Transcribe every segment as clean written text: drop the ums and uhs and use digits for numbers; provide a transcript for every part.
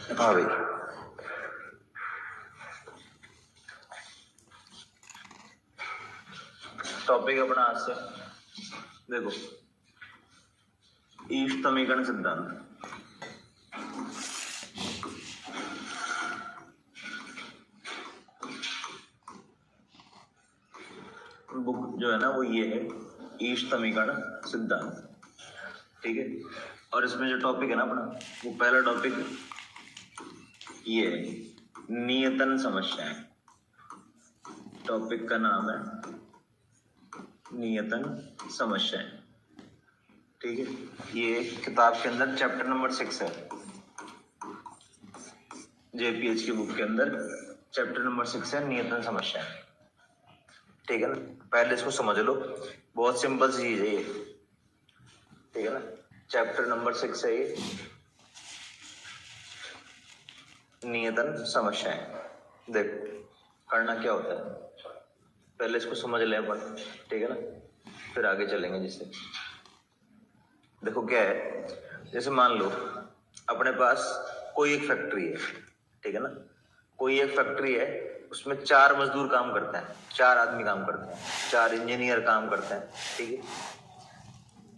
हाँ भाई, टॉपिक अपना आज से देखो, ईस्ट समीकरण सिद्धांत। बुक जो है ना वो ये है, ईस्ट समीकरण सिद्धांत। ठीक है, और इसमें जो टॉपिक है ना अपना, वो पहला टॉपिक ये है, नियतन समस्याएं। टॉपिक का नाम है नियतन समस्याएं। ठीक है, ये किताब के अंदर चैप्टर नंबर 6 है, जेपीएच की बुक के अंदर चैप्टर नंबर 6 है, नियतन समस्याएं। ठीक है ना, पहले इसको समझ लो, बहुत सिंपल सी चीज है ये। ठीक है ना, चैप्टर नंबर 6 है ये, नियतन समस्याएं। देखो करना क्या होता है, पहले इसको समझ लें अपन। ठीक है ना, फिर आगे चलेंगे जिससे। देखो क्या है, जैसे मान लो अपने पास कोई एक फैक्ट्री है। ठीक है ना, कोई एक फैक्ट्री है, उसमें 4 मजदूर काम करते हैं, 4 आदमी काम करते हैं, 4 इंजीनियर काम करते हैं। ठीक है,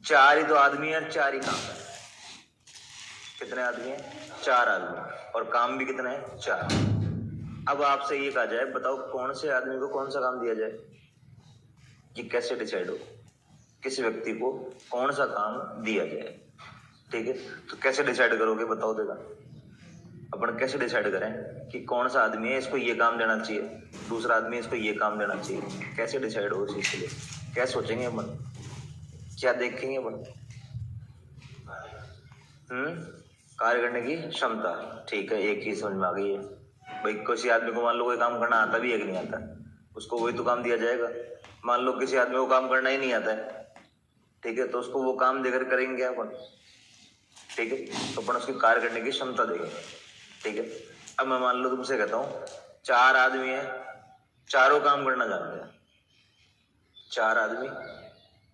4 ही तो आदमी है, 4 ही काम है। कितने आदमी हैं? 4 आदमी, और काम भी कितने हैं? 4। अब आपसे ये कहा जाए, बताओ कौन से आदमी को कौन सा काम दिया जाए, कि कैसे डिसाइड हो किसी व्यक्ति को कौन सा काम दिया जाए। ठीक है, तो कैसे डिसाइड करोगे बताओ देगा, अपन कैसे डिसाइड करें कि कौन सा आदमी है, इसको ये काम देना चाहिए, दूसरा आदमी इसको ये काम देना चाहिए, कैसे डिसाइड हो इस चीज के लिए? क्या सोचेंगे अपन, क्या देखेंगे अपन? कार्य करने की क्षमता। ठीक है, एक चीज समझ में आ गई है भाई, किसी आदमी को मान लो कोई काम करना आता भी है कि नहीं आता, उसको वही तो काम दिया जाएगा। मान लो किसी आदमी को काम करना ही नहीं आता है, ठीक है, तो उसको वो काम देकर करेंगे अपन। ठीक है, तो अपन उसकी कार्य करने की क्षमता देंगे। ठीक है, अब मैं मान लो तुमसे कहता हूँ 4 आदमी है, चारों काम करना जानते हैं, 4 आदमी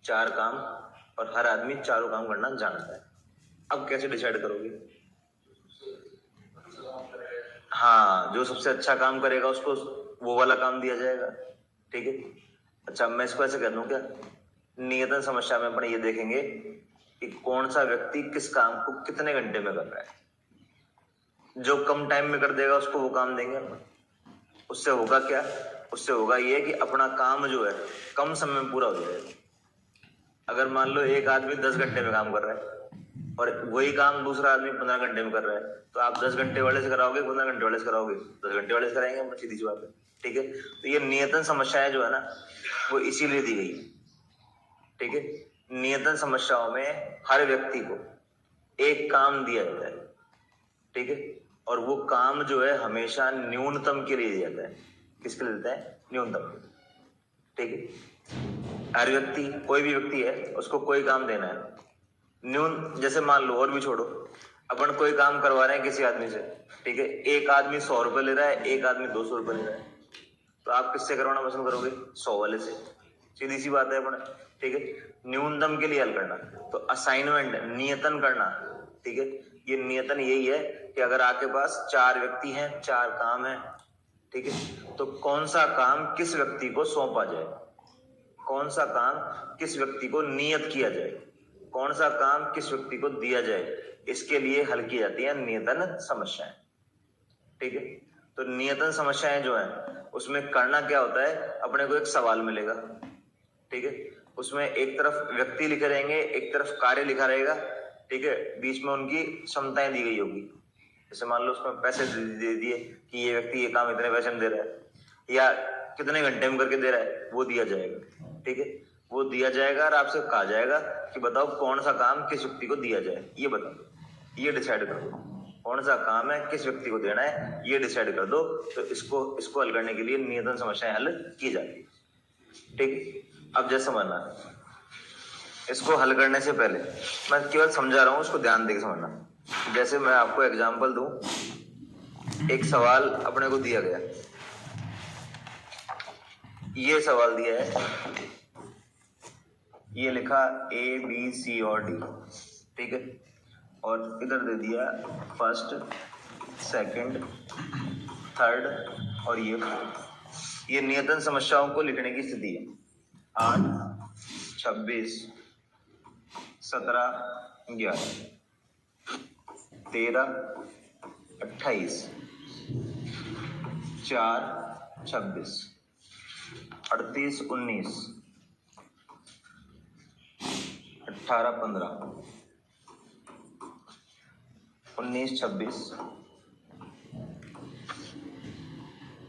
4 काम, और हर आदमी चारों काम करना जानता है। अब कैसे डिसाइड करोगे? हाँ, जो सबसे अच्छा काम करेगा उसको वो वाला काम दिया जाएगा। ठीक है, अच्छा मैं इसको ऐसे कह दूं क्या, नियतन समस्या में अपन ये देखेंगे कि कौन सा व्यक्ति किस काम को कितने घंटे में कर रहा है। जो कम टाइम में कर देगा उसको वो काम देंगे अपन। उससे होगा क्या, उससे होगा ये कि अपना काम जो है कम समय में पूरा हो जाएगा। अगर मान लो एक आदमी 10 घंटे में काम कर रहा है और वही काम दूसरा आदमी 15 घंटे में कर रहा है, तो आप 10 घंटे वाले से कराओगे, 15 घंटे वाले से कराओगे? 10 घंटे वाले से कराएंगे, सीधी सी बात है। ठीक है, तो ये नियतन समस्याएं जो है ना, वो इसीलिए दी गई। ठीक है, नियतन समस्याओं में हर व्यक्ति को एक काम दिया जाता है। ठीक है, और वो काम जो है हमेशा न्यूनतम के लिए दिया जाता है। किसके लिए देता है? न्यूनतम। ठीक है, हर व्यक्ति, कोई भी व्यक्ति है, उसको कोई काम देना है न्यून, जैसे मान लो, और भी छोड़ो, अपन कोई काम करवा रहे हैं किसी आदमी से। ठीक है, एक आदमी 100 रुपए ले रहा है, एक आदमी 200 रुपए ले रहा है, तो आप किससे करवाना पसंद करोगे? 100 वाले से। सीधी सी बात है अपन। ठीक है, न्यूनतम के लिए हल करना, तो असाइनमेंट, नियतन करना। ठीक है, ये नियतन यही है कि अगर आपके पास 4 व्यक्ति हैं, 4 काम है, ठीक है, तो कौन सा काम किस व्यक्ति को सौंपा जाए, कौन सा काम किस व्यक्ति को नियत किया जाए, कौन सा काम किस व्यक्ति को दिया जाए, इसके लिए हल की जाती है नियतन समस्याएं। ठीक है, तो नियतन समस्याएं जो है उसमें करना क्या होता है, अपने को एक सवाल मिलेगा। ठीक है, उसमें एक तरफ व्यक्ति लिखे रहेंगे, एक तरफ कार्य लिखा रहेगा। ठीक है, बीच में उनकी क्षमताएं दी गई होगी। जैसे मान लो उसमें पैसे दे दिए कि ये व्यक्ति ये काम इतने पैसे में दे रहा है, या कितने घंटे में करके दे रहा है, वो दिया जाएगा। ठीक है, वो दिया जाएगा और आपसे कहा जाएगा कि बताओ कौन सा काम किस व्यक्ति को दिया जाए, ये बता दो, ये डिसाइड कर दो कौन सा काम है किस व्यक्ति को देना है, ये डिसाइड कर दो। तो इसको हल करने के लिए नियतन समस्याएं हल की जाती है। ठीक, अब जैसे समझना, इसको हल करने से पहले मैं केवल समझा रहा हूं, उसको ध्यान देकर समझना। जैसे मैं आपको एग्जांपल दूं, एक सवाल अपने को दिया गया, ये सवाल दिया है, ये लिखा A B C और D। ठीक है, और इधर दे दिया फर्स्ट सेकंड, थर्ड और ये नियतन समस्याओं को लिखने की स्थिति है। 8, 26, 17, 11, 13, 28, 4, 26, 38, 19, 18, 15, 19, 26,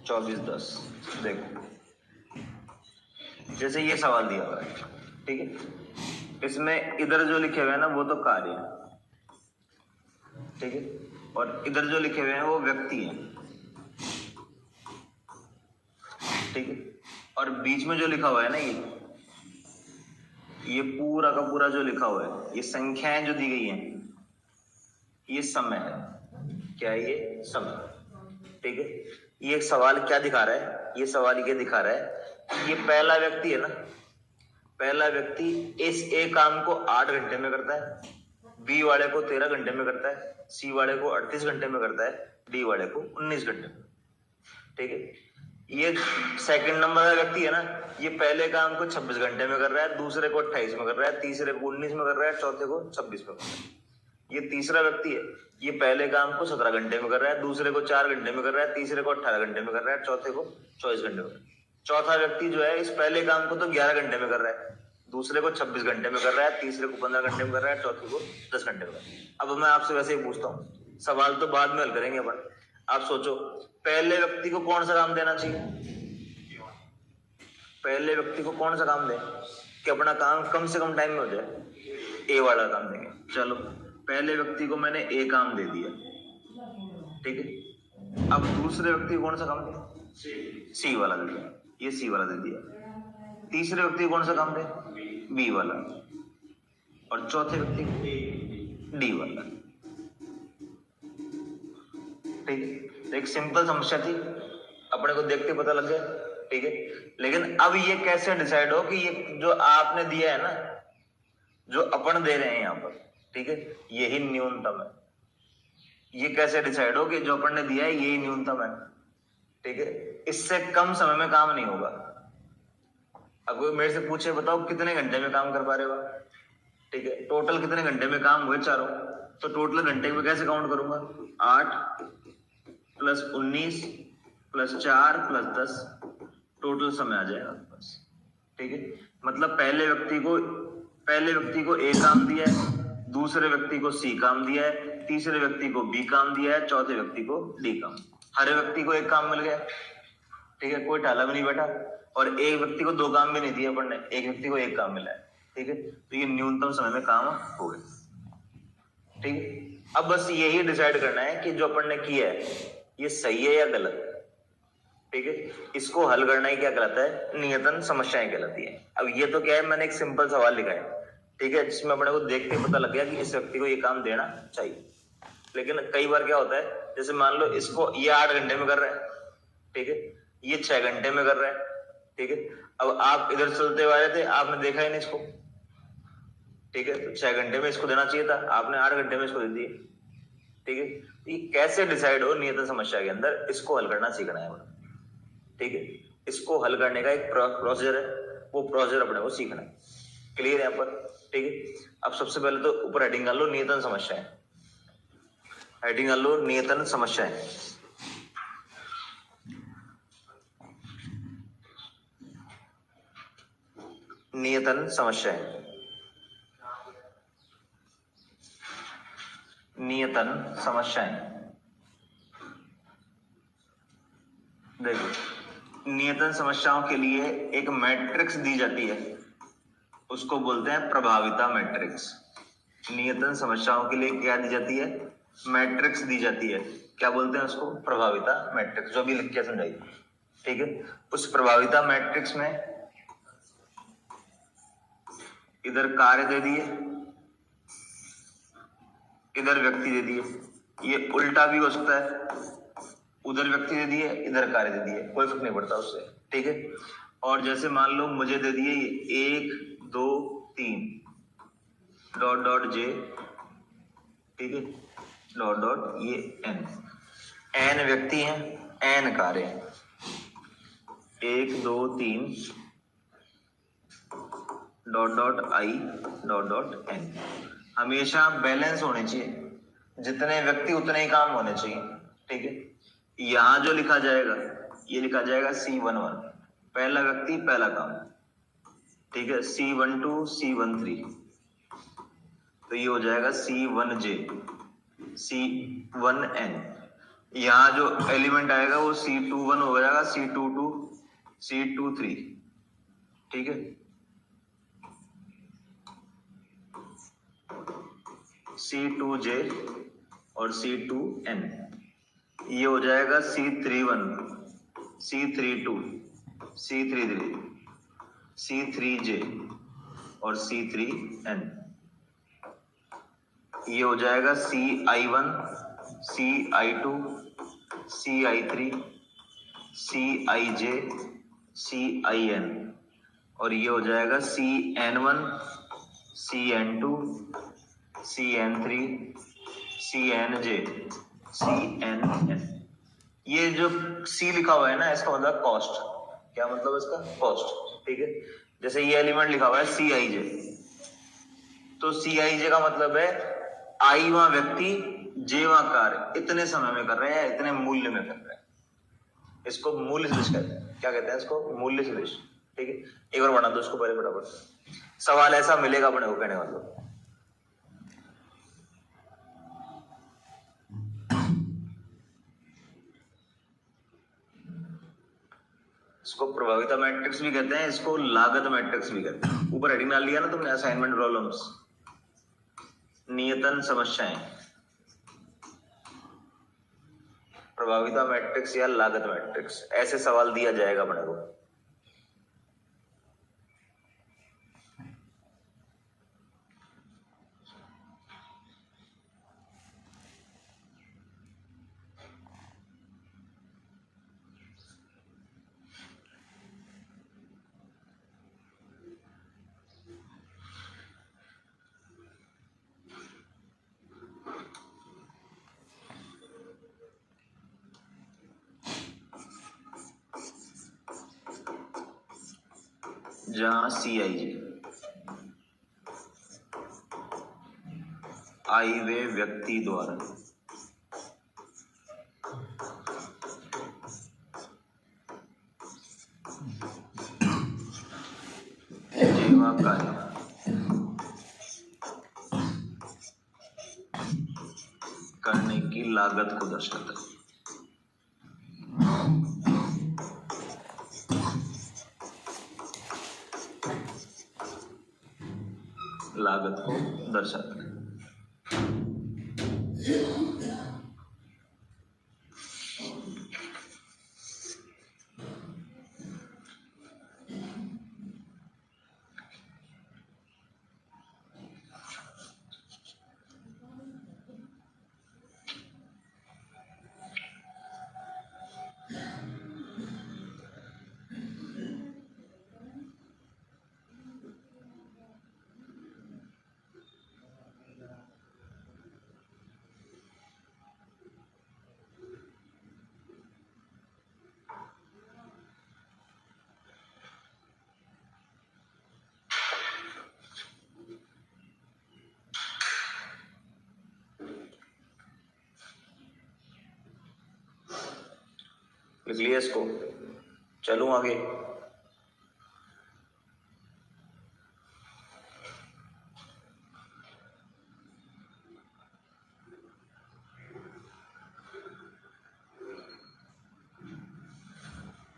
24, 10। देखो जैसे ये सवाल दिया हुआ है, ठीक है, इसमें इधर जो लिखे हुए हैं ना वो तो कार्य है, ठीक है, और इधर जो लिखे हुए हैं वो व्यक्ति हैं, ठीक है, और बीच में जो लिखा हुआ है ना ये पूरा का पूरा जो लिखा हुआ है, ये संख्याएं जो दी गई हैं, ये समय है। क्या है ये? समय, ठीक है। ये एक सवाल क्या दिखा रहा है? ये सवाल ये दिखा रहा है, ये पहला व्यक्ति है ना, पहला व्यक्ति इस ए काम को 8 घंटे में करता है, बी वाले को 13 घंटे में करता है, सी वाले को 38 घंटे में करता है, डी वाले को 19 घंटे में, ठीक है। ये सेकंड नंबर का व्यक्ति है ना, ये पहले काम को 26 घंटे में कर रहा है, दूसरे को 28 में कर रहा है, तीसरे को 19 में कर रहा है, चौथे को 26 में कर रहा है। ये तीसरा व्यक्ति है, ये पहले काम को 17 घंटे में कर रहा है, दूसरे को 4 घंटे में कर रहा है, तीसरे को 18 घंटे में कर रहा है, चौथे को 24 घंटे में कर रहा है। चौथा व्यक्ति जो है इस पहले काम को तो 11 घंटे में कर रहा है, दूसरे को 26 घंटे में कर रहा है, तीसरे को 15 घंटे में कर रहा है, चौथे को 10 घंटे में कर रहा है। अब मैं आपसे वैसे ही पूछता हूँ, सवाल तो बाद में हल करेंगे अपन। आप सोचो पहले व्यक्ति को कौन सा काम देना चाहिए? पहले व्यक्ति को कौन सा काम दे कि अपना काम कम से कम टाइम में हो जाए? ए वाला काम देंगे। चलो पहले व्यक्ति को मैंने ए काम दे दिया, ठीक है। अब दूसरे व्यक्ति को कौन सा काम दे? सी वाला दे दिया, ये सी वाला दे दिया। तीसरे व्यक्ति को कौन सा काम दे? बी वाला। और चौथे व्यक्ति को डी वाला, ठीक है। एक सिंपल समस्या थी, अपने को देखते पता लग गया, ठीक है। लेकिन अब ये कैसे डिसाइड हो कि ये जो आपने दिया है ना, जो अपन दे रहे हैं यहाँ पर, ठीक है, यही न्यूनतम है। ये कैसे डिसाइड हो कि जो अपन ने दिया है यही न्यूनतम है, ठीक है। इससे कम समय में काम नहीं होगा। अब कोई मेरे से पूछे बताओ कितने घंटे में काम कर पा रहे हो, ठीक है, टोटल कितने घंटे में काम हुए चारों, तो टोटल घंटे में कैसे काउंट करूंगा? 8 + 19 + 4 + 10, टोटल समय आ जाएगा बस, ठीक है। मतलब पहले व्यक्ति को ए काम दिया है, दूसरे व्यक्ति को सी काम दिया है, तीसरे व्यक्ति को बी काम दिया है, चौथे व्यक्ति को डी काम। हर व्यक्ति को एक काम मिल गया, ठीक है, कोई टाला भी नहीं बैठा। और एक व्यक्ति को 2 काम भी नहीं दिया अपन ने, एक व्यक्ति को 1 काम मिला है, ठीक है। तो ये न्यूनतम समय में काम हो गया, ठीक है। अब बस यही डिसाइड करना है कि जो अपन ने किया है ये सही है या गलत, ठीक है। इसको हल करना ही क्या कहलाता है? नियतन समस्याएं कहलाती है। अब ये तो क्या है, मैंने एक सिंपल सवाल लिखा है, ठीक है, जिसमें अपने को देख के पता लग गया कि इस व्यक्ति को ये काम देना चाहिए। लेकिन कई बार क्या होता है, जैसे मान लो इसको ये 8 घंटे में कर रहा है, ठीक है, ये 6 घंटे में कर रहा है, ठीक है। अब आप इधर चलते हुए आए थे, आपने देखा ही नहीं इसको, ठीक है, तो 6 घंटे में इसको देना चाहिए था, आपने 8 घंटे में इसको दे दिए, ठीक है। ये कैसे डिसाइड हो नियतन समस्या के अंदर, इसको हल करना सीखना है, ठीक है। इसको हल करने का एक प्रोसीजर है, वो प्रोसीजर अपने को सीखना है। क्लियर है यहाँ पर, ठीक है। अब सबसे पहले तो ऊपर हेडिंग डाल लो नियतन समस्याएं, हेडिंग डाल लो नियतन समस्याएं। नियतन समस्याएं, नियतन समस्याएं। देखो नियतन समस्याओं के लिए एक मैट्रिक्स दी जाती है, उसको बोलते हैं प्रभाविता मैट्रिक्स। नियतन समस्याओं के लिए क्या दी जाती है? मैट्रिक्स दी जाती है। क्या बोलते हैं उसको? प्रभाविता मैट्रिक्स, जो भी लिख के समझाई, ठीक है। उस प्रभाविता मैट्रिक्स में इधर कार्य दे दिए, इधर व्यक्ति दे दिए, ये उल्टा भी हो सकता है, उधर व्यक्ति दे दिए, इधर कार्य दे दिए, कोई फर्क नहीं पड़ता उससे, ठीक है। और जैसे मान लो मुझे दे दिए 1 2 3 ... जे, ठीक है, ... ये n, n व्यक्ति हैं, n कार्य हैं, 1 2 3 .i.n हमेशा बैलेंस होने चाहिए, जितने व्यक्ति उतने ही काम होने चाहिए। ठीक है, यहां जो लिखा जाएगा ये लिखा जाएगा C11, पहला व्यक्ति पहला काम। ठीक है, C12 C13, तो ये हो जाएगा C1j C1n। यहाँ जो एलिमेंट आएगा वो C21 हो जाएगा, C22 C23। ठीक है, C2j और C2n, ये हो जाएगा C31 C32 C33 C3j और C3n, ये हो जाएगा CI1 CI2 CI3 CIJ CIN, और ये हो जाएगा CN1 CN2 CN3 CNJ CNN। ये जो C लिखा हुआ है ना, इसका मतलब कॉस्ट। क्या मतलब इसका? कॉस्ट। ठीक है, जैसे ये एलिमेंट लिखा हुआ है CIJ, तो CIJ का मतलब है I वहां व्यक्ति, J वहां कार्य, इतने समय में कर रहे हैं, इतने मूल्य में कर रहे हैं। इसको मूल्य सदिश कहते हैं। क्या कहते हैं इसको? मूल्य सदिश। ठीक है, एक बार बना दो इसको पहले फटाफट। सवाल ऐसा मिलेगा अपने को, कहने मतलब इसको प्रभाविता मैट्रिक्स भी कहते हैं, इसको लागत मैट्रिक्स भी कहते हैं। ऊपर हेडिंग डाल लिया ना तुमने, असाइनमेंट प्रॉब्लम्स, नियतन समस्याएं, प्रभाविता मैट्रिक्स या लागत मैट्रिक्स, ऐसे सवाल दिया जाएगा अपने को। जहां CIJ आई वे व्यक्ति द्वारा जीवा कार्य करने की लागत को दर्शाता है। लागत को दर्शाता है। लिख लिया इसको, चलूं आगे।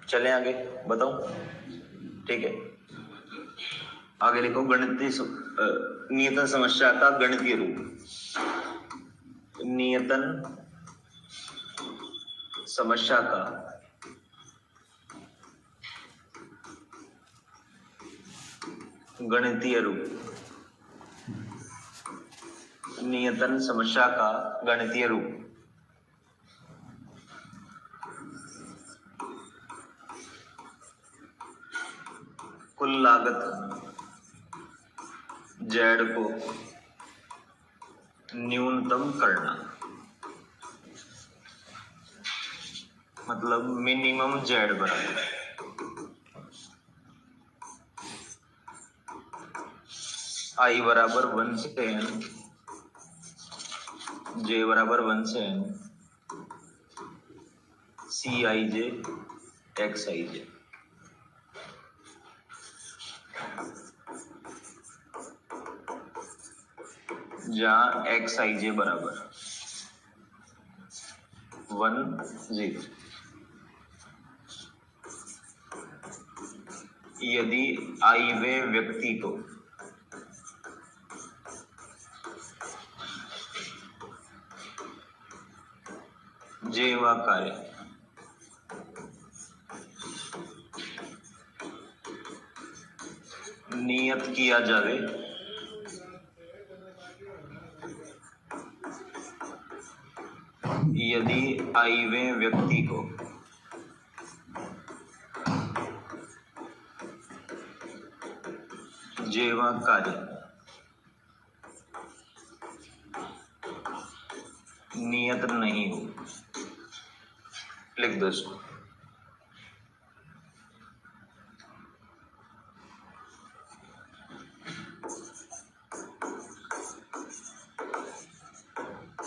चलें आगे, बताऊं? ठीक है, आगे लिखो, गणितीय नियतन समस्या का गणितीय रूप। नियतन समस्या का गणितीय रूप। नियतन समस्या का गणितीय रूप। कुल लागत Z को न्यूनतम करना। मतलब मिनिमम जेड बराबर आई बराबर 1 से n, जे बराबर 1 से n, सी आई जे एक्स आई जे। जहाँ एक्स आई जे बराबर 1 0, यदि आई वे व्यक्ति को जे व कार्य नियत किया जावे यदि आई वे व्यक्ति को जे व कार्य नियत नहीं हो। लिख दो इसको।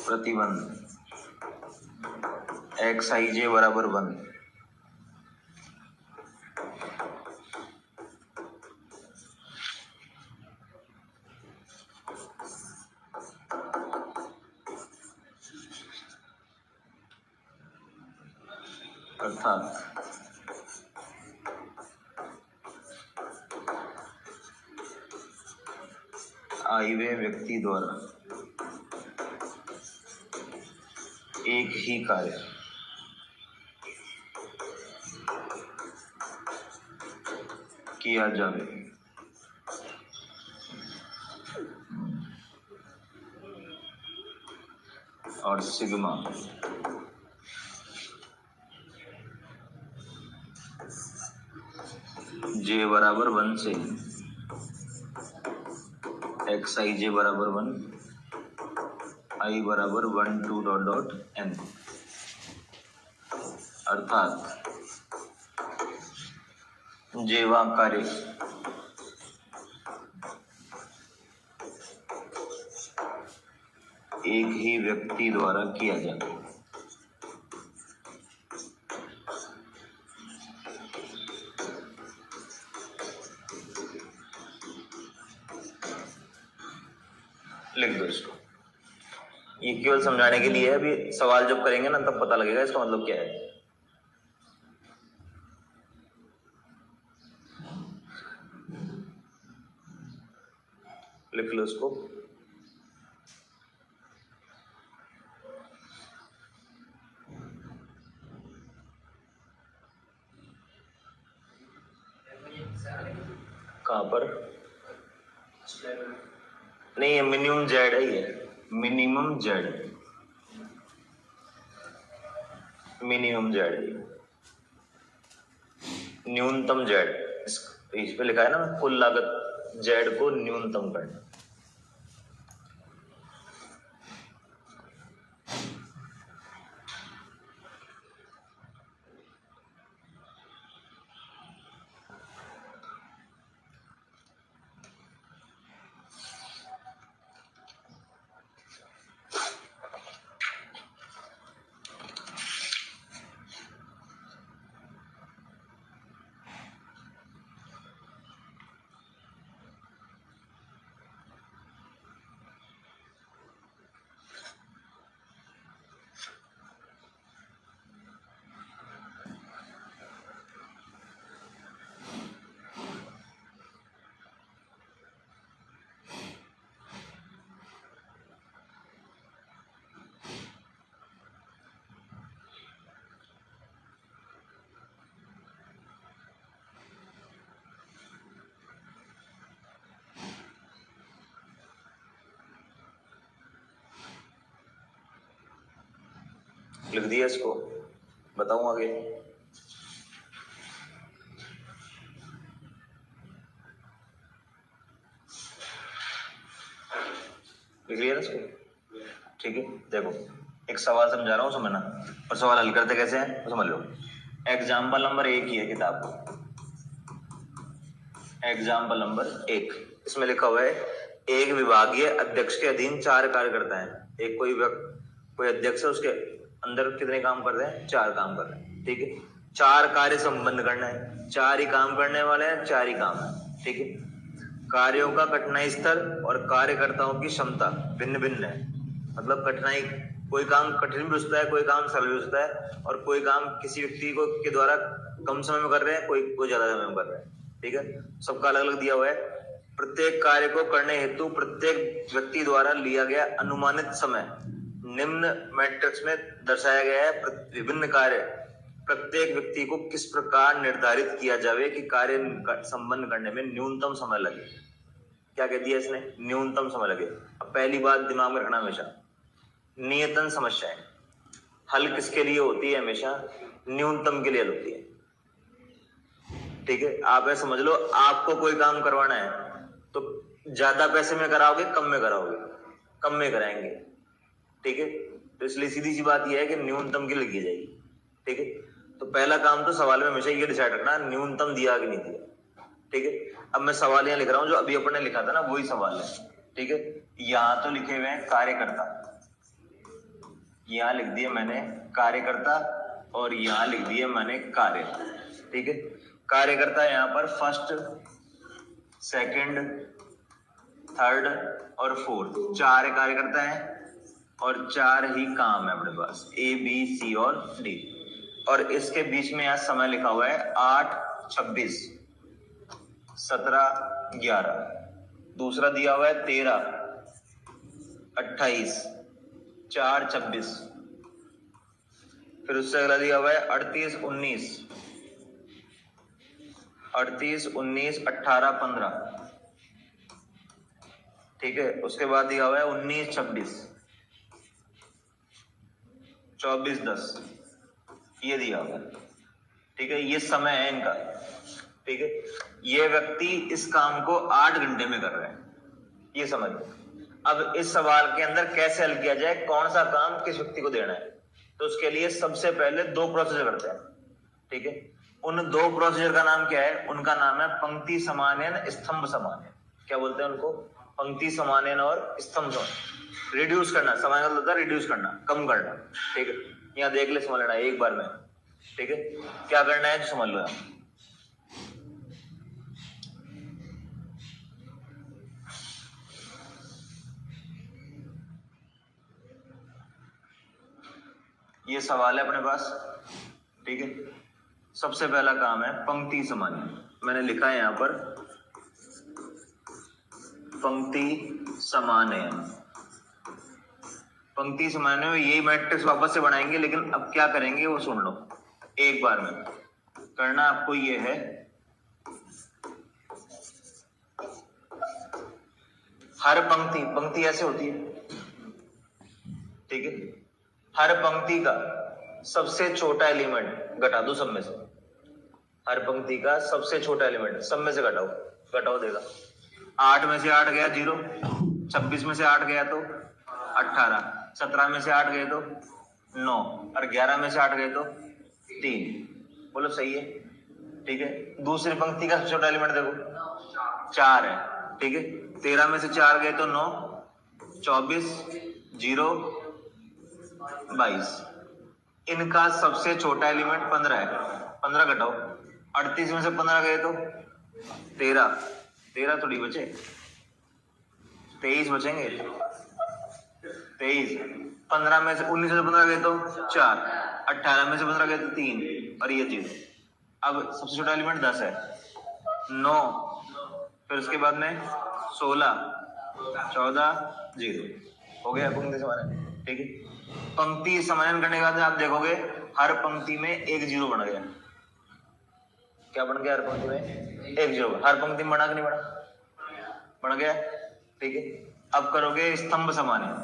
प्रतिबंध एक्स आई जे बराबर 1, अर्थात आई वे व्यक्ति द्वारा एक ही कार्य किया जावे और सिग्मा जे बराबर 1 से एक्स आई जे बराबर 1, आई बराबर 1 2 डॉट डॉट n, अर्थात जेवा कार्य एक ही व्यक्ति द्वारा किया जाता है। लिख दो इसको। ये केवल समझाने के लिए है, अभी सवाल जब करेंगे ना तब पता लगेगा इसका मतलब क्या है। लिख लो इसको। कहां पर? नहीं, ये मिनिमम जेड है, ये मिनिमम जेड, मिनिमम जेड है, न्यूनतम जेड। इस पे लिखा है ना, कुल लागत जेड को न्यूनतम करना। लिख दिया इसको, बताऊं आगे। लिख लिया ना इसको, ठीक है। देखो एक सवाल समझा रहा हूँ, समझना, और सवाल हल करते कैसे हैं तो समझ लो। एग्जाम्पल नंबर 1 ही है किताब, एग्जाम्पल नंबर 1। इसमें लिखा हुआ है एक विभागीय अध्यक्ष के अधीन 4 कार्यकर्ता हैं। एक कोई अध्यक्ष है, उसके अंदर कितने काम कर रहे हैं? 4 काम कर रहे हैं, ठीक है। 4 कार्य संबंध करना है, 4 ही काम करने वाले हैं, 4 ही काम है, ठीक है। कार्यों का कठिनाई स्तर और कार्यकर्ताओं की क्षमता भिन्न भिन्न है। मतलब कठिनाई, कोई काम कठिन भी हो सकता है, कोई काम सरल भी हो सकता है, और कोई काम किसी व्यक्ति को के द्वारा कम समय में कर रहे हैं, कोई ज्यादा समय में कर रहे हैं, ठीक है। सबका अलग अलग दिया हुआ है। प्रत्येक कार्य को करने हेतु प्रत्येक व्यक्ति द्वारा लिया गया अनुमानित समय निम्न मैट्रिक्स में दर्शाया गया है। विभिन्न कार्य प्रत्येक व्यक्ति को किस प्रकार निर्धारित किया जावे कि कार्य संपन्न करने में न्यूनतम समय लगे। क्या कह दिया इसने? न्यूनतम समय लगे। अब पहली बात दिमाग में रखना हमेशा, नियतन समस्याएं हल किसके लिए होती है? हमेशा न्यूनतम के लिए होती है, ठीक है। आप ऐसा समझ लो, आपको कोई काम करवाना है तो ज्यादा पैसे में कराओगे, कम में कराओगे? कम में कराएंगे, ठीक है। तो इसलिए सीधी सी बात यह है कि न्यूनतम के लिए की जाएगी, ठीक है। तो पहला काम तो सवाल में हमेशा ये डिसाइड रखना, न्यूनतम दिया कि नहीं दिया, ठीक है। अब मैं सवाल यहाँ लिख रहा हूँ, जो अभी अपने लिखा था ना वही सवाल है, ठीक है। यहाँ तो लिखे हुए हैं कार्यकर्ता, यहाँ लिख दिए मैंने कार्यकर्ता, और यहाँ लिख दिए मैंने कार्य, ठीक है। कार्यकर्ता यहाँ पर फर्स्ट, सेकंड, थर्ड और फोर्थ 4 कार्यकर्ता हैं, और 4 ही काम है अपने पास, A, B, C और D। और इसके बीच में यहाँ समय लिखा हुआ है 8, 26, 17, 11। दूसरा दिया हुआ है 13, 28, 4, 26। फिर उससे अगला दिया हुआ है 38, 19, 18, 15, ठीक है। उसके बाद दिया हुआ है 19, 26, 24, 10, ये दिया हुआ है, ठीक है। ये समय है इनका, ठीक है। ये व्यक्ति इस काम को 8 घंटे में कर रहे हैं, ये समझ। अब इस सवाल के अंदर कैसे हल किया जाए, कौन सा काम किस व्यक्ति को देना है, तो उसके लिए सबसे पहले 2 प्रोसीजर करते हैं, ठीक है। उन 2 प्रोसीजर का नाम क्या है? उनका नाम है पंक्ति समानयन, स्तंभ समानयन। क्या बोलते हैं उनको? पंक्ति समानयन और स्तंभ समानयन। रिड्यूस करना, समानयन होता है रिड्यूस करना, कम करना, ठीक है। यहाँ देख ले, समझ लेना एक बार में, ठीक है। क्या करना है समझ लो यहाँ। ये सवाल है अपने पास, ठीक है। सबसे पहला काम है पंक्ति समानयन। मैंने लिखा है यहाँ पर पंक्ति समानयन। पंक्ति समानयन में यही मैट्रिक्स वापस से बनाएंगे, लेकिन अब क्या करेंगे वो सुन लो एक बार में। करना आपको ये है, हर पंक्ति ऐसे होती है, ठीक है। हर पंक्ति का सबसे छोटा एलिमेंट घटा दो सब में से। हर पंक्ति का सबसे छोटा एलिमेंट सब में से घटाओ देगा। 8 में से 8 गया 0, 26 में से 8 गया तो 18, 17 में से 8 गए तो 9, और 11 में से 8 गए तो 3। बोलो सही है, ठीक है। दूसरी पंक्ति का सबसे छोटा एलिमेंट देखो 4 है, ठीक है। 13 में से 4 गए तो 9, 24, 0, 22। इनका सबसे छोटा एलिमेंट 15 है, 15 घटाओ। 38 में से 15 गए तो 13 थोड़ी बचे, 23 बचेंगे, 23। 15 में से 19 में से 15 गए तो 4, 18 में से 15 गए तो 3, और ये 0। अब सबसे छोटा एलिमेंट 10 है, 9, फिर उसके बाद में 16, 14, 0 हो गया पंक्ति समानयन, ठीक है। पंक्ति समानयन करने के बाद आप देखोगे हर पंक्ति में 1 0 बन गया। क्या बन गया? हर पंक्ति में 1 0। हर पंक्ति में बना कि नहीं बना? बन गया, ठीक है। अब करोगे स्तंभ समानयन।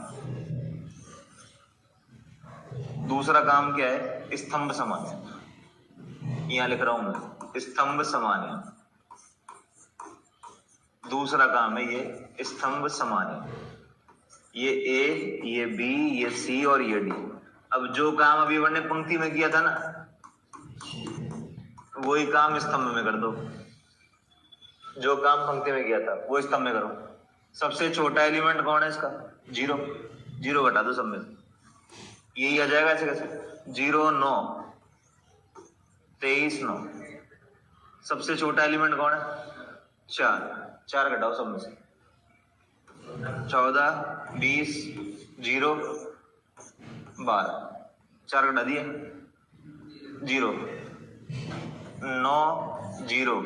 दूसरा काम क्या है? स्तंभ समानयन। यहां लिख रहा हूं मैं स्तंभ समानयन। दूसरा काम है ये स्तंभ समानयन। ये ए, ये बी, ये सी और ये डी। अब जो काम अभी मैंने पंक्ति में किया था ना, वही काम स्तंभ में कर दो। जो काम पंक्ति में किया था वो स्तंभ में करो। सबसे छोटा एलिमेंट कौन है इसका? 0। 0 घटा दो सब में, यही आ जाएगा। ऐसे कैसे? 0, 9, 23, 9। सबसे छोटा एलिमेंट कौन है? 4। 4 घटाओ सब में से, 14, 20, 0, 12। 4 घटा दिए, 0, 9, 0,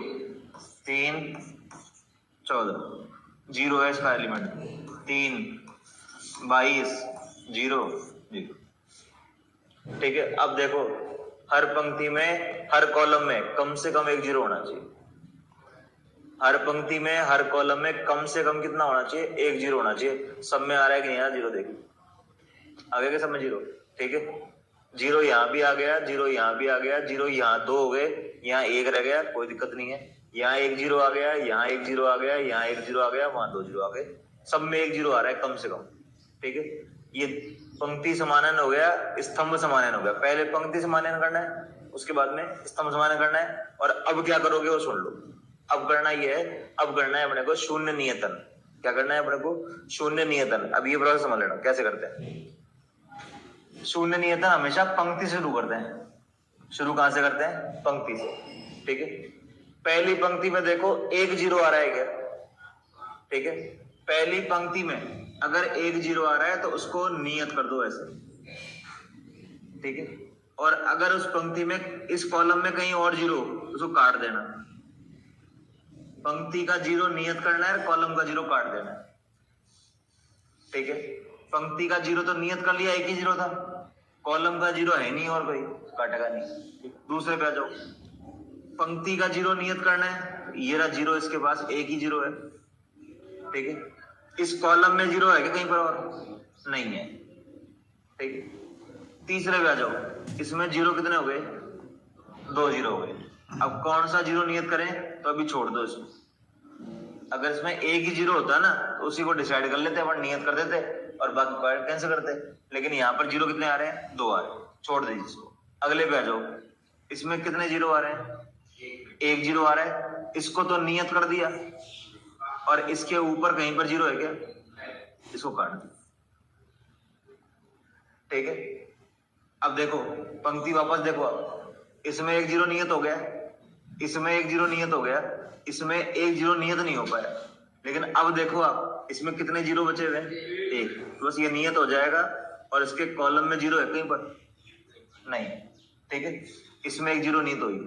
3, 14। 0 है इसका एलिमेंट। 3, 22, 0, 0। ठीक है। अब देखो, हर पंक्ति में, हर कॉलम में कम से कम एक 0 होना चाहिए। हर पंक्ति में, हर कॉलम में कम से कम कितना होना चाहिए? एक 0 होना चाहिए। सब में आ रहा है कि नहीं आ रहा? 0 देखिए, आ गया क्या सब में 0? ठीक है। 0 यहाँ भी आ गया, 0 यहाँ भी आ गया, 0 यहाँ 2 हो गए, यहाँ 1 रह गया, कोई दिक्कत नहीं है। यहाँ 1 0 आ गया, यहाँ 1 0 आ गया, यहाँ 1 0 आ गया, वहां 2 0 आ गए। सब में 1 0 आ रहा है कम से कम। ठीक है। ये पंक्ति समानन हो गया, स्तंभ समानन हो गया। पहले पंक्ति समानन करना है, उसके बाद में स्तंभ समानन करना है। और अब क्या करोगे वो सुन लो। अब करना ये है, अब करना है अपने को शून्य नियतन। क्या करना है अपने को? शून्य नियतन। अब ये प्रोसेस समझ लेना कैसे करते हैं। शून्य नियतन हमेशा पंक्ति से शुरू करते हैं। शुरू कहां से करते हैं? पंक्ति से। ठीक है। पहली पंक्ति में देखो 1 0 आ रहा है क्या? ठीक है। पहली पंक्ति में अगर 1 0 आ रहा है तो उसको नियत कर दो ऐसे। ठीक है। और अगर उस पंक्ति में, इस कॉलम में कहीं और 0, उसको काट देना। पंक्ति का 0 नियत करना है, कॉलम का 0 काट देना है। ठीक है। पंक्ति का 0 तो नियत कर लिया, 1 ही 0 था। कॉलम का 0 है नहीं और कोई, काटेगा नहीं। दूसरे पे आ जाओ। पंक्ति का 0 नियत करना है, ये रहा 0 इसके पास, 1 ही 0 है। ठीक है। इस कॉलम में 0 है क्या कहीं पर और? नहीं है। ठीक है। तीसरे पे आ जाओ। इसमें 0 कितने हो गए? 2 0 हो गए। अब कौन सा 0 नियत करें? तो अभी छोड़ दो इसमें। अगर इसमें 1 ही 0 होता ना तो उसी को डिसाइड कर लेते, अपन नियत कर देते और बाकी पॉइंट कैंसिल करते। लेकिन यहाँ पर 0 कितने आ रहे हैं? 2 आ रहे हैं, छोड़ दीजिए इसको। अगले पे आ जाओ। इसमें कितने 0 आ रहे हैं? 1 0 आ रहा है। इसको तो नियत कर दिया, और इसके ऊपर कहीं पर 0 है क्या? इसको काट दिया। ठीक है। अब देखो पंक्ति वापस देखो। अब इसमें 1 0 नियत हो गया, इसमें 1 0 नियत हो गया, इसमें 1 0 नियत नहीं हो पाया। लेकिन अब देखो आप, इसमें कितने 0 बचे हुए हैं? 1। बस ये नियत हो जाएगा। और इसके कॉलम में 0 है कहीं पर? नहीं। ठीक है। इसमें 1 0 नियत हुई।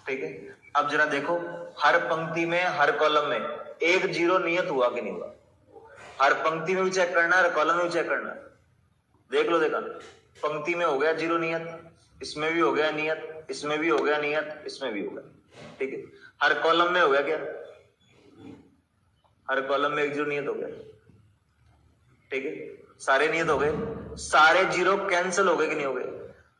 ठीक है। अब जरा देखो, हर पंक्ति में, हर कॉलम में 1 0 नियत हुआ कि नहीं हुआ? हर पंक्ति में भी चेक करना है, हर कॉलम में भी चेक करना है। देख लो, देखा। पंक्ति में हो गया 0 नियत, इसमें भी हो गया नियत, इसमें भी हो गया नियत, इसमें भी हो गया। ठीक है। हर कॉलम में हो गया क्या? हर कॉलम में 1 0 नियत हो गया। ठीक है। सारे नियत हो गए। सारे 0 कैंसिल हो गए कि नहीं हो गए?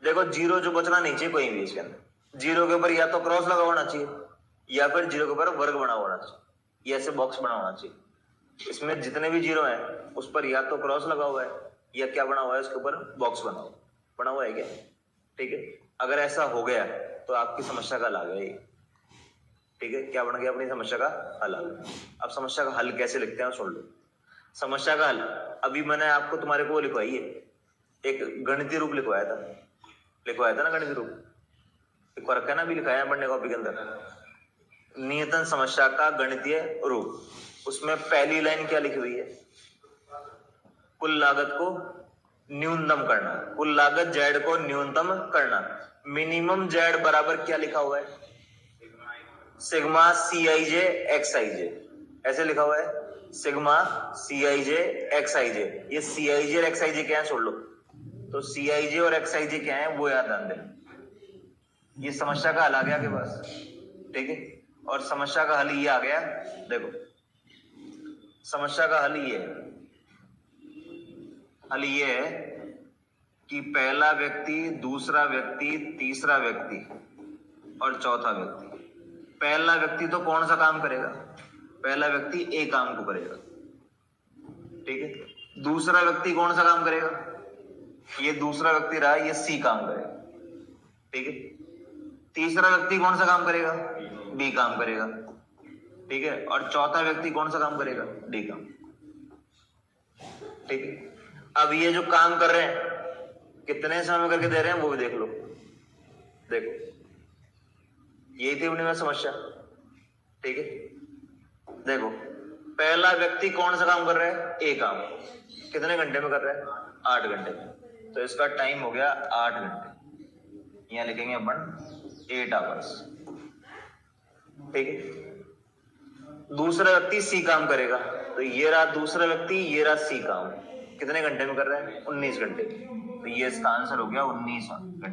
देखो 0 जो बचना नहीं चाहिए कोई भी इसके अंदर। 0 के ऊपर या तो क्रॉस लगा होना चाहिए, या फिर 0 के ऊपर वर्ग बना होना चाहिए, या ऐसे बॉक्स बना होना चाहिए। इसमें जितने भी 0 है उस पर या तो क्रॉस लगा हुआ है, या क्या बना हुआ है? उसके ऊपर बॉक्स बना हुआ है क्या? ठीक है। अगर ऐसा हो गया तो आपकी समस्या का हल आ गया ये। ठीक है। क्या बन गया? अपनी समस्या का हल आ गया। अब समस्या का हल कैसे लिखते हैं सुन लो। समस्या का हल अभी मैंने आपको, तुम्हारे को लिखवाई है, एक गणितीय रूप लिखवाया था ना, गणितीय रूप लिखवा रखा है ना, अभी लिखाया है पढ़ने कॉपी के अंदर। नियतन समस्या का गणितीय रूप। उसमें पहली लाइन क्या लिखी हुई है? कुल लागत को न्यूनतम करना। कुल लागत जेड को न्यूनतम करना। मिनिमम जेड बराबर क्या लिखा हुआ है? सिग्मा सी आई जे एक्स आई जे। ऐसे लिखा हुआ है, सिग्मा सी आई जे एक्स आई जे। ये सी आई जे और एक्स आई जे क्या है सुन लो। तो सी आई जे और एक्स आई जे क्या है वो याद ध्यान दें। ये समस्या का हल आ गया आपके पास। ठीक है। और समस्या का हल ये आ गया। देखो समस्या का हल ये है, हल ये है कि पहला व्यक्ति, दूसरा व्यक्ति, तीसरा व्यक्ति और चौथा व्यक्ति। पहला व्यक्ति तो कौन सा काम करेगा? पहला व्यक्ति ए काम को करेगा। ठीक है। दूसरा व्यक्ति कौन सा काम करेगा? ये दूसरा व्यक्ति रहा, ये सी काम करेगा, ठीक है। तीसरा व्यक्ति कौन सा काम करेगा? बी काम करेगा, ठीक है। और चौथा व्यक्ति कौन सा काम करेगा? डी काम, ठीक है। अब ये जो काम कर रहे हैं कितने समय करके दे रहे हैं वो भी देख लो। देखो यही थी उन्हीं में समस्या, ठीक है। देखो पहला व्यक्ति कौन सा काम कर रहा है? ए काम। कितने घंटे में कर रहा है? 8 घंटे में। तो इसका टाइम हो गया 8 घंटे। यहां लिखेंगे अपन 8 आवर्स, ठीक है। दूसरा व्यक्ति सी काम करेगा, तो ये रहा दूसरा व्यक्ति, ये रहा सी काम। कितने घंटे में कर रहा है? 19 घंटे। तो ये इसका आंसर हो गया 19 घंटे,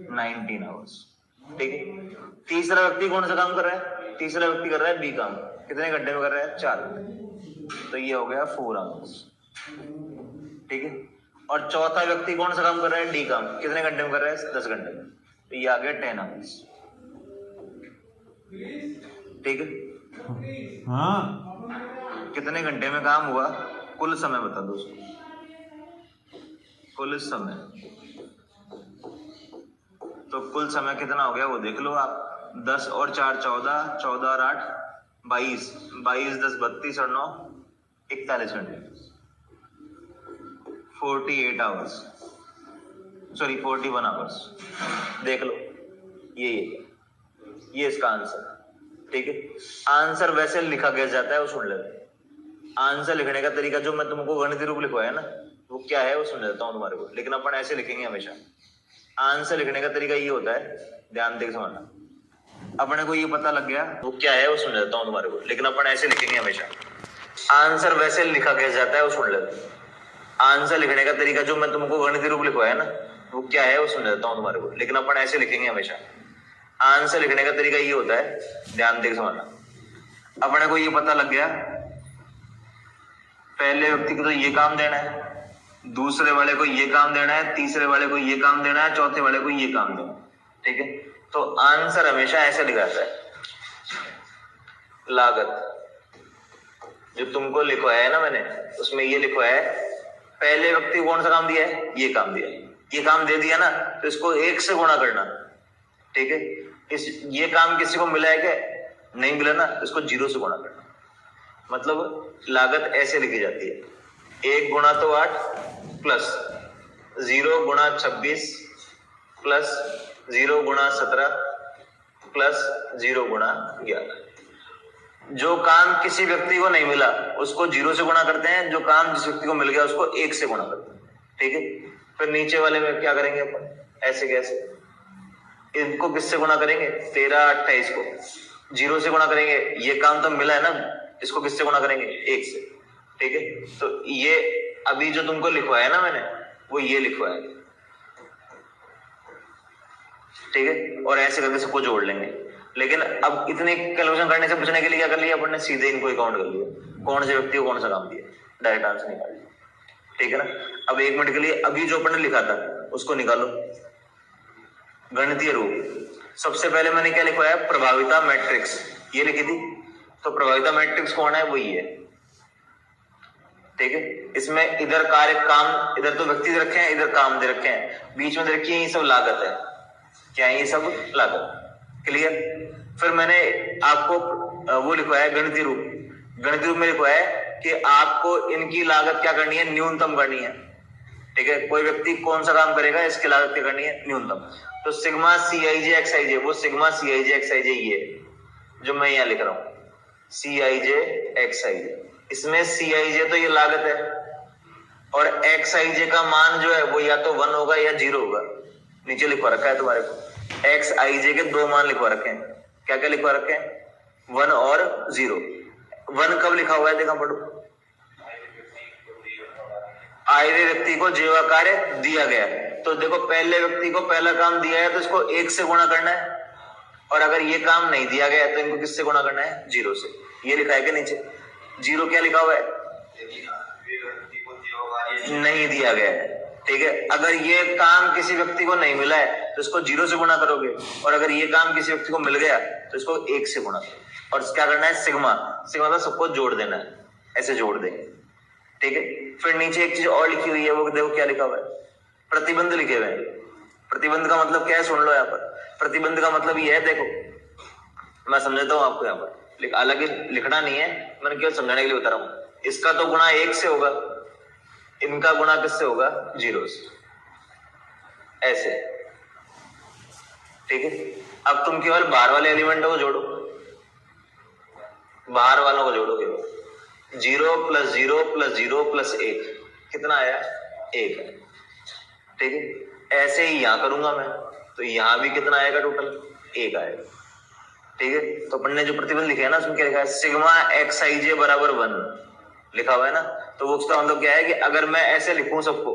19 आवर्स, ठीक है। तीसरा व्यक्ति कौन सा काम कर रहा है? तीसरा व्यक्ति कर रहा है बी काम। कितने घंटे में कर रहा है? 4 घंटे। तो ये हो गया 4 आवर्स, ठीक है। और चौथा व्यक्ति कौन सा काम कर रहा है? डी काम। कितने घंटे में कर रहा है? 10 घंटे में। तो ये आ गया 10 आवर्स, ठीक है। हाँ, कितने घंटे में काम हुआ? कुल समय बता दो उसको, कुल समय। तो कुल समय कितना हो गया वो देख लो आप। 10 और 4 14, 14 और 8 22, 22 10 32 और 9 41 घंटे, 48 आवर्स, सॉरी 41 आवर्स। देख लो ये इसका आंसर, ठीक है। आंसर वैसे लिखा कैसे जाता है वो सुन लेते। आंसर लिखने का तरीका जो मैं तुमको गणितीय रूप लिखवाया ना वो क्या है वो सुन लेता हूँ तुम्हारे को, लेकिन अपन ऐसे लिखेंगे हमेशा। आंसर लिखने का तरीका ये होता है, ध्यान देकर समझना। अपने को ये पता लग गया वो क्या है वो सुन लेता हूँ तुम्हारे को, लेकिन अपन ऐसे लिखेंगे हमेशा। आंसर वैसे लिखा कैसे जाता है वो सुन लेते। आंसर लिखने का तरीका जो मैं तुमको गणितीय रूप लिखवाया ना वो क्या है वो सुन लेता हूँ तुम्हारे को, लेकिन अपन ऐसे लिखेंगे हमेशा। आंसर लिखने का तरीका ये होता है, ध्यान देकर समझना। अपने को ये पता लग गया पहले व्यक्ति को तो ये काम देना है, दूसरे वाले को ये काम देना है, तीसरे वाले को ये काम देना है, चौथे वाले को ये काम देना है, ठीक है। तो आंसर हमेशा ऐसे लिखा जाता है। लागत जो तुमको लिखवाया है ना मैंने उसमें ये लिखवाया है पहले व्यक्ति को कौन सा काम दिया है? ये काम दिया है। ये काम दे दिया ना तो इसको 1 से गुणा करना, ठीक है। ये काम किसी को मिला है क्या? नहीं मिला ना, इसको 0 से गुणा करना। मतलब लागत ऐसे लिखी जाती है 1 गुणा तो 8 प्लस 0 गुणा 26 प्लस 0 गुणा 17 प्लस 0 गुणा 11। जो काम किसी व्यक्ति को नहीं मिला उसको 0 से गुणा करते हैं, जो काम जिस व्यक्ति को मिल गया उसको 1 से गुणा करते हैं, ठीक है। फिर नीचे वाले में क्या करेंगे अपन? ऐसे कैसे? इनको किससे गुणा करेंगे? 13 28 को 0 से गुणा करेंगे। ये काम तो मिला है ना, इसको किससे गुणा करेंगे? 1 से, ठीक है। तो ये अभी जो तुमको लिखवाया ना मैंने वो ये लिखवाया, ठीक है। और ऐसे करके सबको जोड़ लेंगे। लेकिन अब इतने कैलकुलेशन करने से पूछने के लिए क्या कर लिया अपन ने? सीधे इनको अकाउंट कर लिया, कौन से व्यक्ति को कौन सा काम दिया, डायरेक्ट आंसर निकाल लिया, ठीक है ना। अब 1 मिनट के लिए अभी जो अपन ने लिखा था उसको निकालो गणितीय रूप। सबसे पहले मैंने क्या लिखवाया? प्रभाविता मैट्रिक्स, ये लिखी थी। तो प्रभाविता मैट्रिक्स कौन है? वही है, ठीक है। इसमें इधर कार्य काम, इधर तो व्यक्ति दे रखे हैं, इधर काम दे रखे हैं, बीच में दे रखी है ये सब लागत है। क्या है ये सब? लागत। क्लियर। फिर मैंने आपको वो लिखवाया गणितीय रूप। गणितीय रूप में लिखवाया कि आपको इनकी लागत क्या करनी है? न्यूनतम करनी है, ठीक है। कोई व्यक्ति कौन सा काम करेगा इसकी लागत क्या करनी है? न्यूनतम। तो सिग्मा CIJ XIJ, वो सिग्मा CIJ XIJ ये जो मैं यहाँ लिख रहा हूँ CIJ XIJ। इसमें CIJ तो ये लागत है और XIJ का मान जो है वो या तो 1 होगा या 0 होगा। नीचे लिखवा रखा है तुम्हारे को, XIJ के 2 मान लिखवा रखे हैं। क्या क्या लिखवा रखे हैं? 1 और 0। 1 कब लिखा हुआ है? देखा पढ़ो। आयरे व्यक्ति को जेवा कार्य दिया गया। तो देखो पहले व्यक्ति को पहला काम दिया है तो इसको 1 से गुणा करना है, और अगर ये काम नहीं दिया गया तो इनको किससे गुणा करना है? 0 से। ये लिखा है कि नीचे 0 क्या लिखा हुआ है? नहीं दिया गया है, ठीक है। अगर ये काम किसी व्यक्ति को नहीं मिला है तो इसको 0 से गुणा करोगे, और अगर ये काम किसी व्यक्ति को मिल गया तो इसको 1 से गुणा करो। और क्या करना है? सिग्मा। सिग्मा का सबको जोड़ देना है, ऐसे जोड़ देंगे, ठीक है। फिर नीचे एक चीज और लिखी हुई है, वो देखो क्या लिखा हुआ है, प्रतिबंध लिखे हुए हैं। प्रतिबंध का मतलब क्या है, सुन लो यहाँ पर। प्रतिबंध का मतलब ये है, देखो मैं समझाता हूँ आपको यहाँ पर, हालांकि लिखना नहीं है, मैंने केवल समझाने के लिए बता रहा हूँ। इसका तो गुणा 1 से होगा, इनका गुणा किससे होगा, 0 से, ऐसे, ठीक है। अब तुम केवल बाहर वाले एलिमेंटों को जोड़ो, बाहर वालों को जोड़ो केवल, 0 + 0 + 0 + 1 कितना आया, 1 है, ठीक है। ऐसे ही यहां करूंगा मैं, तो यहां भी कितना आएगा, टोटल 1 आएगा, ठीक है। तो अपन ने जो प्रतिबंध लिखा है ना, उसमें क्या लिखा है, सिग्मा xij = 1 लिखा हुआ है ना। तो वो उसका मतलब क्या है कि अगर मैं ऐसे लिखूं, सबको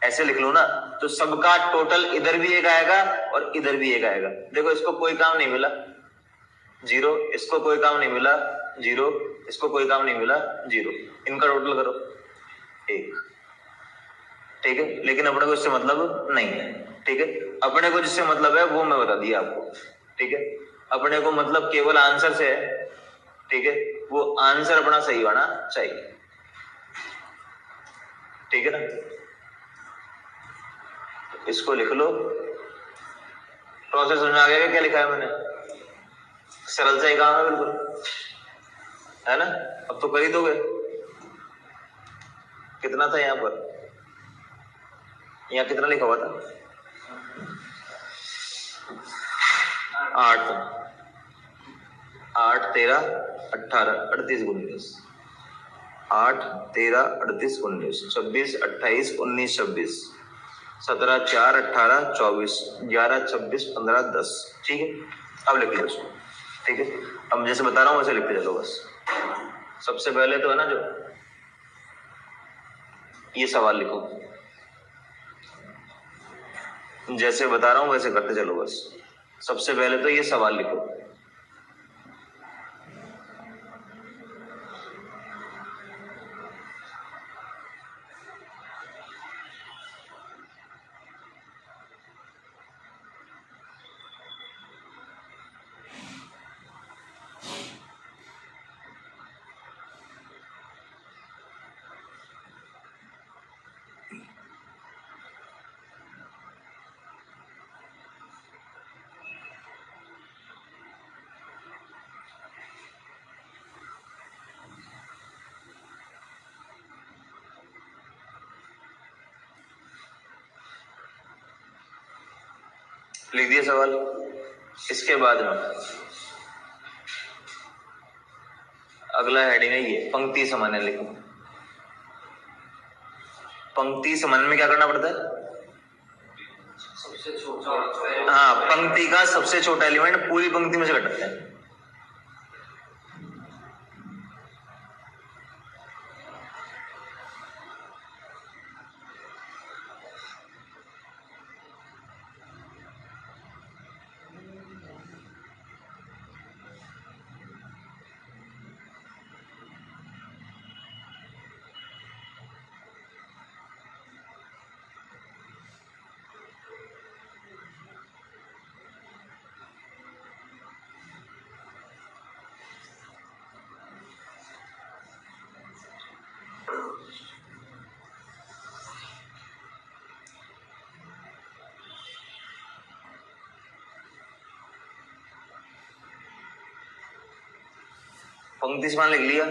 ऐसे लिख लूं ना, तो सबका टोटल इधर भी 1 आएगा और इधर भी 1 आएगा। देखो इसको कोई काम नहीं मिला, 0, इसको कोई काम नहीं मिला, 0, इसको कोई काम नहीं मिला, 0, इनका टोटल करो 1, ठीक है। लेकिन अपने को इससे मतलब नहीं है, ठीक है। अपने को जिससे मतलब है वो मैं बता दिया आपको, ठीक है। अपने को मतलब केवल आंसर से है, ठीक है। वो आंसर अपना सही होना चाहिए, ठीक है ना। इसको लिख लो, प्रोसेस समझ में आ गया क्या लिखा है मैंने, सरल सा ही काम है बिल्कुल, है ना। अब तो कर ही दोगे। कितना था यहाँ पर, यहाँ कितना लिखा हुआ था, 8, 8 13 18 38 19, 8 13 38 19 26 28 19 26 17 4 18 24 11 26 15 10, ठीक है। अब लिख लो उसको, ठीक है। अब जैसे बता रहा हूँ वैसे लिखते चलो बस। सबसे पहले तो है ना, जो ये सवाल लिखो, जैसे बता रहा हूँ वैसे करते चलो बस। सबसे पहले तो ये सवाल लिखो, लिख दिया सवाल। इसके बाद में अगला हेडिंग है ये, पंक्ति समान्य लिखो। पंक्ति समान्य में क्या करना पड़ता है, सबसे छोटा, हाँ, पंक्ति का सबसे छोटा एलिमेंट पूरी पंक्ति में से घटाते हैं। पंक्ति समान लिख लिया,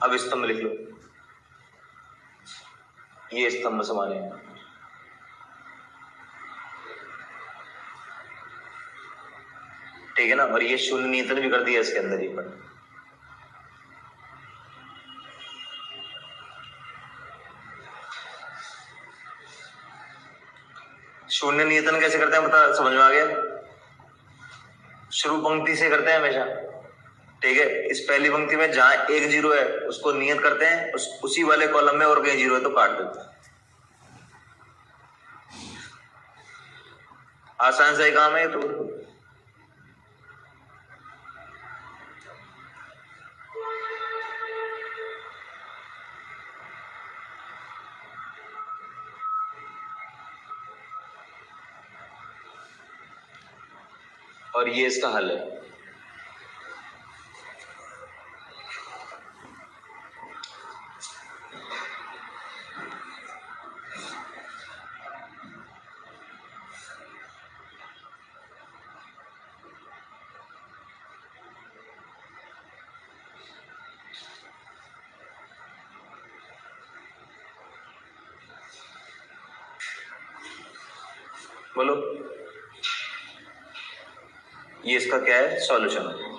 अब स्तंभ लिख लो। ये स्तंभ समान है, ठीक है ना। और ये शून्य नियंत्रण भी कर दिया इसके अंदर ही पर। शून्य नियंत्रण कैसे करते हैं बता, समझ में आ गया। शुरू पंक्ति से करते हैं हमेशा, ठीक है। इस पहली पंक्ति में जहां 1 0 है उसको नियत करते हैं, उसी वाले कॉलम में और कहीं 0 है तो काट देते हैं। आसान सा ही काम है तो। और ये इसका हल है। बोलो, ये इसका क्या है, सॉल्यूशन है।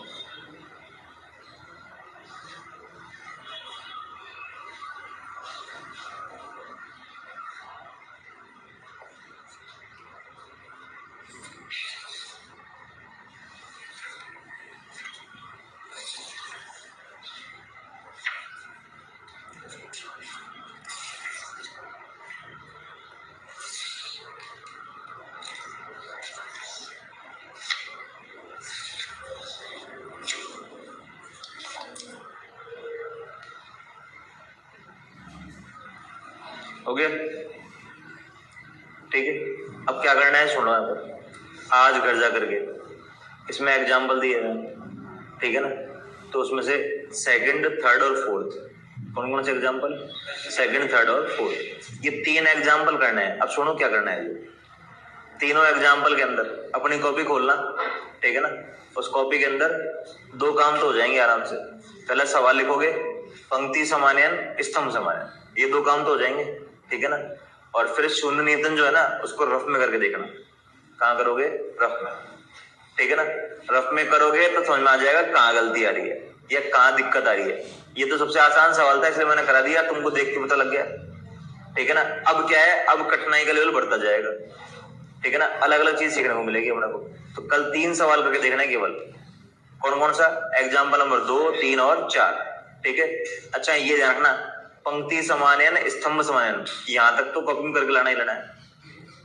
हो गया, ठीक है। अब क्या करना है, सुनो यहाँ पर, आज घर जा करके इसमें एग्जाम्पल दिए हैं, ठीक है ना, तो उसमें से सेकंड, थर्ड और फोर्थ, कौन कौन से एग्जाम्पल, सेकंड, थर्ड और फोर्थ, ये 3 एग्जाम्पल करना है। अब सुनो क्या करना है, तीनों एग्जाम्पल के अंदर अपनी कॉपी खोलना, ठीक है ना, उस कॉपी के अंदर 2 काम तो हो जाएंगे आराम से। पहले सवाल लिखोगे, पंक्ति समानयन, स्तंभ समानयन, ये 2 काम तो हो जाएंगे, ठीक है ना। और फिर शून्य नियतन जो है ना, उसको रफ में करके देखना। कहाँ करोगे, रफ में, ठीक है ना। रफ में करोगे तो समझ में आ जाएगा कहाँ गलती आ रही है या कहाँ दिक्कत आ रही है। ये तो सबसे आसान सवाल था, इसलिए मैंने करा दिया, तुमको देख के पता लग गया, ठीक है ना। अब क्या है, अब कठिनाई का लेवल बढ़ता जाएगा, ठीक है ना, अलग अलग चीज सीखने को मिलेगी अपने को। तो कल 3 सवाल करके देखना है केवल, कौन कौन सा, एग्जाम्पल नंबर 2, 3 और 4, ठीक है। अच्छा ये ध्यान रखना, पंक्ति समानयन, स्तंभ समानयन, यहां तक तो कॉपी में करके लाना ही लाना है,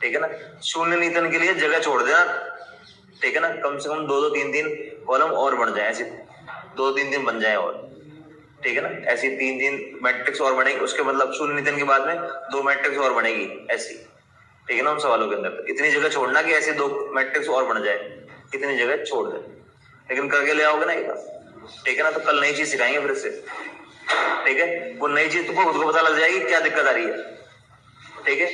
ठीक है ना। शून्य नियतन के लिए जगह छोड़ देना, ठीक है ना, कम से कम 2-2, 3-3 कॉलम और बन जाए, ऐसे 2-3-3 बन जाए और, ठीक है ना, ऐसी 3-3 मैट्रिक्स और बनेगी, उसके मतलब शून्य नियतन के बाद में 2 मैट्रिक्स और बनेगी ऐसी, ठीक है ना। उन सवालों के अंदर इतनी जगह छोड़ना कि ऐसे 2 मैट्रिक्स और बन जाए, इतनी जगह छोड़ दे, लेकिन करके ले आओगे ना एक, ठीक है ना। तो कल नई चीज सिखाएंगे फिर से, ठीक है, वो नई चीज तुमको खुद को पता लग जाएगी क्या दिक्कत आ रही है, ठीक है।